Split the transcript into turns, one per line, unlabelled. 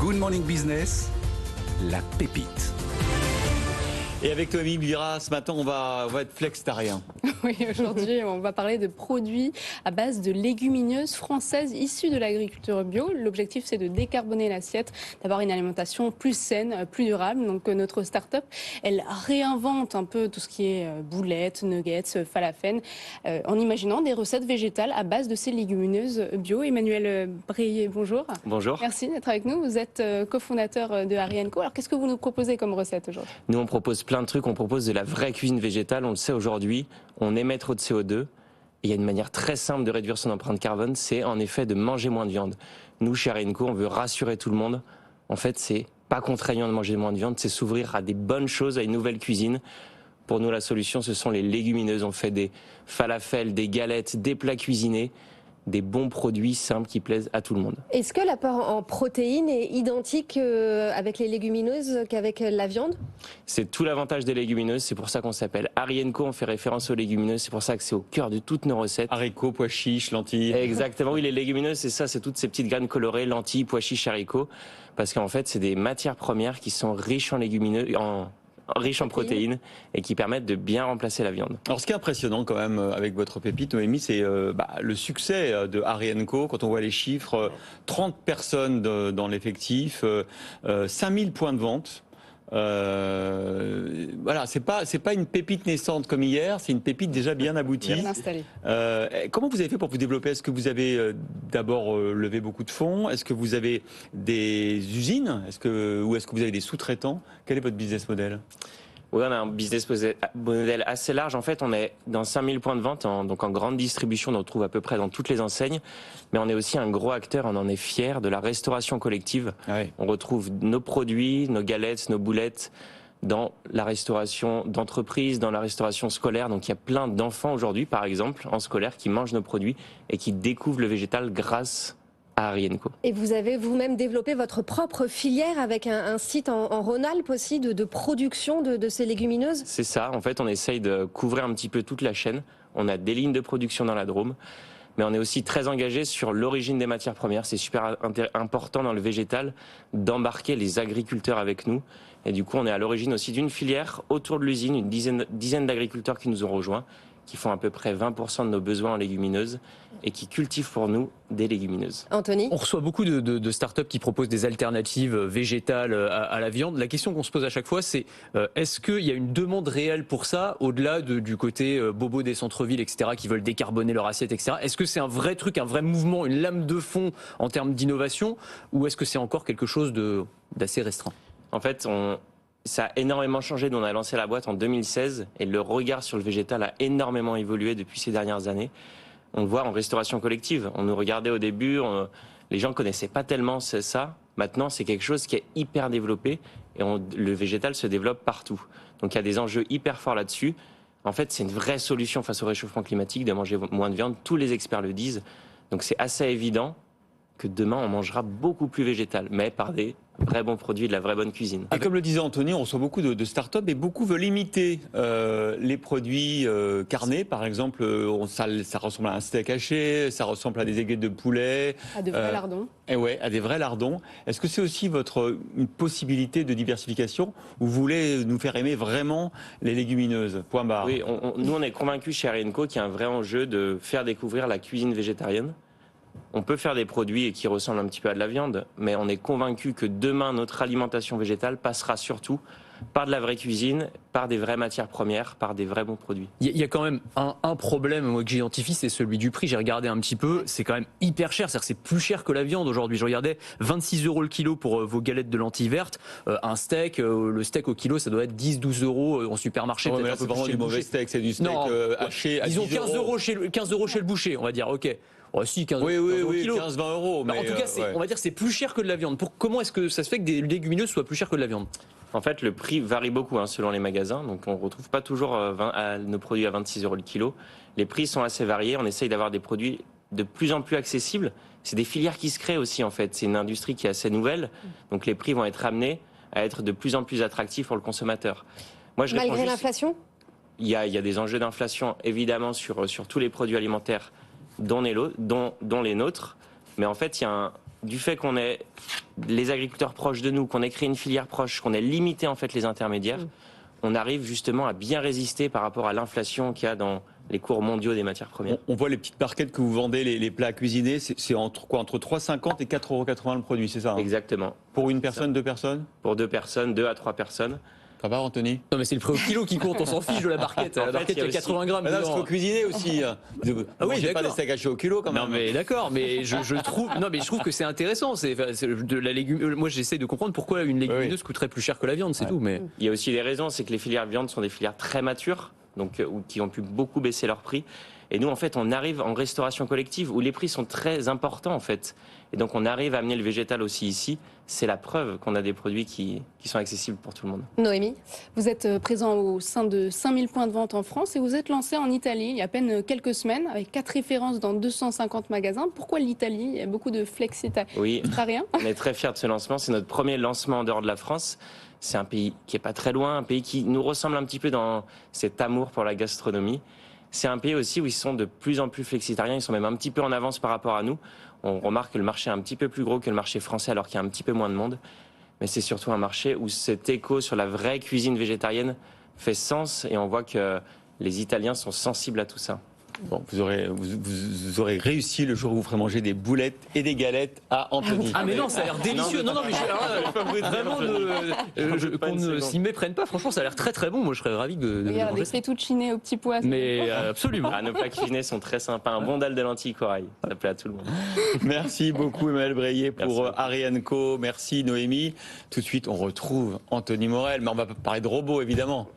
Good Morning Business, la pépite.
Et avec Noémie Bira, ce matin, on va être flextarien.
Oui, aujourd'hui, on va parler de produits à base de légumineuses françaises issues de l'agriculture bio. L'objectif, c'est de décarboner l'assiette, d'avoir une alimentation plus saine, plus durable. Donc, notre start-up, elle réinvente un peu tout ce qui est boulettes, nuggets, falafel, en imaginant des recettes végétales à base de ces légumineuses bio. Emmanuel Breillet, bonjour.
Bonjour.
Merci d'être avec nous. Vous êtes cofondateur de Harry & Co. Alors, qu'est-ce que vous nous proposez comme recette aujourd'hui ?
Nous, on propose plein de trucs. On propose de la vraie cuisine végétale. On le sait aujourd'hui, on émet trop de CO2. Et il y a une manière très simple de réduire son empreinte carbone, c'est en effet de manger moins de viande. Nous, chez Harry & Co, on veut rassurer tout le monde. En fait, c'est pas contraignant de manger moins de viande, c'est s'ouvrir à des bonnes choses, à une nouvelle cuisine. Pour nous, la solution, ce sont les légumineuses. On fait des falafels, des galettes, des plats cuisinés, des bons produits simples qui plaisent à tout le monde.
Est-ce que l'apport en protéines est identique avec les légumineuses qu'avec la viande ?
C'est tout l'avantage des légumineuses, c'est pour ça qu'on s'appelle Harry & Co, on fait référence aux légumineuses, c'est pour ça que c'est au cœur de toutes nos recettes.
Haricots, pois chiches, lentilles.
Exactement, oui, les légumineuses, c'est ça, c'est toutes ces petites graines colorées, lentilles, pois chiches, haricots, parce qu'en fait, c'est des matières premières qui sont riches en légumineuses, riches en protéines et qui permettent de bien remplacer la viande.
Alors, ce qui est impressionnant quand même avec votre pépite, Noémie, c'est le succès de Harry & Co. Quand on voit les chiffres, 30 personnes dans l'effectif, 5000 points de vente. Voilà, c'est pas une pépite naissante comme hier, c'est une pépite déjà bien aboutie.
Bien installée.
Comment vous avez fait pour vous développer ? Est-ce que vous avez d'abord levé beaucoup de fonds ? Est-ce que vous avez des usines ? Ou est-ce que vous avez des sous-traitants ? Quel est votre business model ?
Oui, on a un business model assez large. En fait, on est dans 5000 points de vente, donc en grande distribution, on en trouve à peu près dans toutes les enseignes. Mais on est aussi un gros acteur, on en est fier, de la restauration collective.
Ah oui.
On retrouve nos produits, nos galettes, nos boulettes dans la restauration d'entreprise, dans la restauration scolaire. Donc il y a plein d'enfants aujourd'hui, par exemple, en scolaire, qui mangent nos produits et qui découvrent le végétal grâce à Harry & Co.
Et vous avez vous-même développé votre propre filière avec un site en Rhône-Alpes aussi de production de ces légumineuses ?
C'est ça, en fait, on essaye de couvrir un petit peu toute la chaîne. On a des lignes de production dans la Drôme, mais on est aussi très engagé sur l'origine des matières premières. C'est super important dans le végétal d'embarquer les agriculteurs avec nous. Et du coup, on est à l'origine aussi d'une filière autour de l'usine, une dizaine d'agriculteurs qui nous ont rejoints, qui font à peu près 20% de nos besoins en légumineuses et qui cultivent pour nous des légumineuses.
Anthony ?
On reçoit beaucoup de startups qui proposent des alternatives végétales à la viande. La question qu'on se pose à chaque fois, c'est est-ce qu'il y a une demande réelle pour ça, au-delà du côté bobo des centres-villes, etc., qui veulent décarboner leur assiette, etc. Est-ce que c'est un vrai truc, un vrai mouvement, une lame de fond en termes d'innovation, ou est-ce que c'est encore quelque chose d'assez restreint ?
En fait, ça a énormément changé. On a lancé la boîte en 2016 et le regard sur le végétal a énormément évolué depuis ces dernières années. On le voit en restauration collective. On nous regardait au début, les gens connaissaient pas tellement ça. Maintenant, c'est quelque chose qui est hyper développé et le végétal se développe partout. Donc il y a des enjeux hyper forts là-dessus. En fait, c'est une vraie solution face au réchauffement climatique de manger moins de viande. Tous les experts le disent. Donc c'est assez évident que demain, on mangera beaucoup plus végétal, mais par des vrais bons produits, de la vraie bonne cuisine.
Et comme le disait Anthony, on reçoit beaucoup de start-up et beaucoup veulent imiter les produits carnés. Par exemple, ça ressemble à un steak haché, ça ressemble à des aiguillettes de poulet.
À de vrais lardons.
Et ouais, à des vrais lardons. Est-ce que c'est aussi une possibilité de diversification ou vous voulez nous faire aimer vraiment les légumineuses ? Point barre.
Oui, nous on est convaincus chez Harry & Co qu'il y a un vrai enjeu de faire découvrir la cuisine végétarienne. On peut faire des produits qui ressemblent un petit peu à de la viande, mais on est convaincu que demain, notre alimentation végétale passera surtout par de la vraie cuisine, par des vraies matières premières, par des vrais bons produits.
Il y a quand même un problème moi, que j'identifie, c'est celui du prix. J'ai regardé un petit peu, c'est quand même hyper cher. C'est-à-dire que c'est plus cher que la viande aujourd'hui. Je regardais 26 € le kilo pour vos galettes de lentilles vertes. Un steak, le steak au kilo, ça doit être 10-12 € en supermarché.
Ouais, mais là, c'est vraiment du mauvais steak, c'est du steak haché à 10
disons 15 € chez le boucher, on va dire. Ok. Oh, si, 15
oui,
15
15-20 €. Mais
en tout cas, on va dire que c'est plus cher que de la viande. Comment est-ce que ça se fait que des légumineuses soient plus chères que de la viande ?
En fait, le prix varie beaucoup selon les magasins. Donc, on ne retrouve pas toujours nos produits à 26 € le kilo. Les prix sont assez variés. On essaye d'avoir des produits de plus en plus accessibles. C'est des filières qui se créent aussi, en fait. C'est une industrie qui est assez nouvelle. Donc, les prix vont être amenés à être de plus en plus attractifs pour le consommateur.
Malgré l'inflation ?
Il y a des enjeux d'inflation, évidemment, sur tous les produits alimentaires dont les nôtres. Mais en fait, il y a du fait qu'on ait les agriculteurs proches de nous, qu'on ait créé une filière proche, qu'on ait limité en fait les intermédiaires, on arrive justement à bien résister par rapport à l'inflation qu'il y a dans les cours mondiaux des matières premières.
On voit les petites barquettes que vous vendez, les plats à cuisiner, c'est entre quoi? Entre 3,50 et 4,80 € le produit, c'est ça, hein?
Exactement.
Pour une personne, deux personnes?
Pour 2 personnes, 2 à 3 personnes.
Ça va, Anthony?
Non, mais c'est le prix au kilo qui compte, on s'en fiche de la barquette.
En
La
fait,
barquette,
il y a
il y a 80 grammes.
Parce qu'il faut cuisiner aussi.
Ah oui,
J'ai pas des
d'accord.
steaks hachés au kilo quand même.
Non mais d'accord, mais je trouve, non mais je trouve que c'est intéressant. C'est de la légume. Moi, j'essaie de comprendre pourquoi une légumineuse coûterait plus cher que la viande, c'est tout. Mais
Il y a aussi des raisons, c'est que les filières viande sont des filières très matures, donc qui ont pu beaucoup baisser leur prix. Et nous, en fait, on arrive en restauration collective où les prix sont très importants, en fait. Et donc, on arrive à amener le végétal aussi ici. C'est la preuve qu'on a des produits qui sont accessibles pour tout le monde.
Noémie?
Vous êtes présent au sein de 5000 points de vente en France et vous êtes lancé en Italie il y a à peine quelques semaines avec 4 références dans 250 magasins. Pourquoi l'Italie? Il y a beaucoup de
Oui,
flexitarien.
on est très fiers de ce lancement. C'est notre premier lancement en dehors de la France. C'est un pays qui est pas très loin, un pays qui nous ressemble un petit peu dans cet amour pour la gastronomie. C'est un pays aussi où ils sont de plus en plus flexitariens, ils sont même un petit peu en avance par rapport à nous. On remarque que le marché est un petit peu plus gros que le marché français alors qu'il y a un petit peu moins de monde. Mais c'est surtout un marché où cet écho sur la vraie cuisine végétarienne fait sens et on voit que les Italiens sont sensibles à tout ça.
Bon, vous aurez réussi le jour où vous ferez manger des boulettes et des galettes à Anthony.
ah mais non, ça a l'air délicieux. Non mais vraiment qu'on ne s'y méprenne pas. Franchement, ça a l'air très très bon. Moi, je serais ravi de
Regarde,
manger
des
ça.
fettuccine au petit pois.
Mais absolument.
Ah, nos plats cuisinés sont très sympas. Un bon dalle de lentilles corail, ça plaît à tout le monde.
Merci beaucoup Emmanuel Breillet
Merci
pour
beaucoup.
Ariane Co. Merci Noémie. Tout de suite, on retrouve Anthony Morel, mais on va parler de robots évidemment.